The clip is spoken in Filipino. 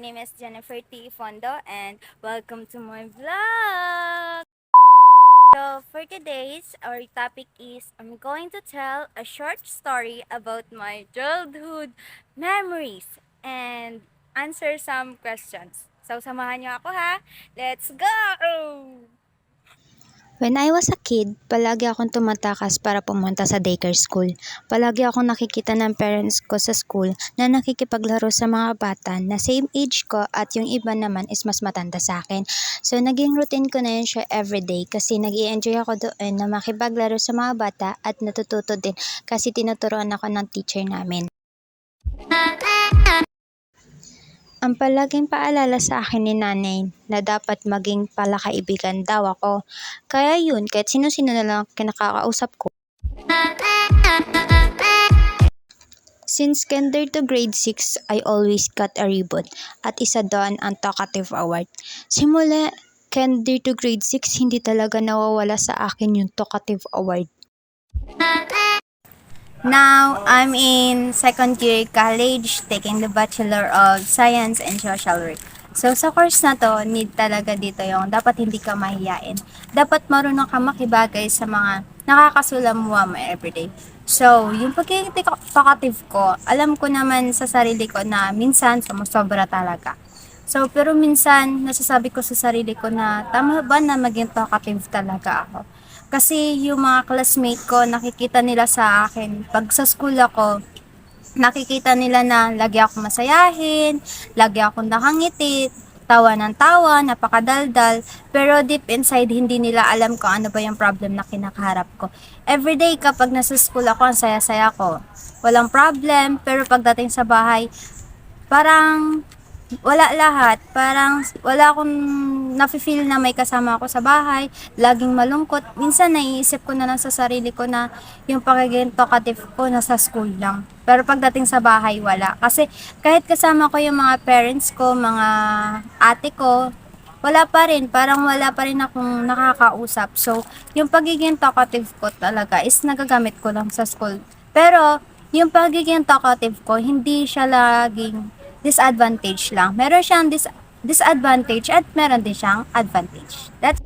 name is Jennifer T. Fondo and welcome to my vlog! So for today's, our topic is I'm going to tell a short story about my childhood memories and answer some questions. So samahan niyo ako ha! Let's go! When I was a kid, palagi akong tumatakas para pumunta sa daycare school. Palagi akong nakikita ng parents ko sa school na nakikipaglaro sa mga bata na same age ko at yung iba naman is mas matanda sa akin. So naging routine ko na yun siya everyday kasi nag-i-enjoy ako doon na makipaglaro sa mga bata at natututo din kasi tinuturuan ako ng teacher namin. Ang palaging paalala sa akin ni nanay na dapat maging palakaibigan daw ako. Kaya yun, kahit sino-sino na lang kinakakausap ko. Since kinder to grade 6, I always got a ribbon at isa doon ang talkative award. Simula kinder to grade 6, hindi talaga nawawala sa akin yung talkative award. Now, I'm in second year college taking the Bachelor of Science and Social Work. So, sa course na to, need talaga dito yung dapat hindi ka mahiyain. Dapat marunong ka makibagay sa mga nakakasulamuha mo everyday. So, yung pagiging talkative ko, alam ko naman sa sarili ko na minsan sumusobra talaga. So, pero minsan, nasasabi ko sa sarili ko na tama ba na maging talkative talaga ako? Kasi yung mga classmate ko, nakikita nila sa akin, pag sa school ako, nakikita nila na lagi ako masayahin, lagi ako nakangiti, tawa ng tawa, napakadaldal, pero deep inside, hindi nila alam kung ano ba yung problem na kinakaharap ko. Everyday, kapag nasa school ako, ang saya-saya ko. Walang problem, pero pagdating sa bahay, parang wala lahat. Parang wala akong nafe-feel na may kasama ako sa bahay. Laging malungkot. Minsan naiisip ko na lang sa sarili ko na yung pagiging talkative ko nasa school lang. Pero pagdating sa bahay, wala. Kasi kahit kasama ko yung mga parents ko, mga ate ko, wala pa rin. Parang wala pa rin akong nakakausap. So, yung pagiging talkative ko talaga is nagagamit ko lang sa school. Pero, yung pagiging talkative ko, hindi siya laging disadvantage lang. Meron siyang disadvantage at meron din siyang advantage. That's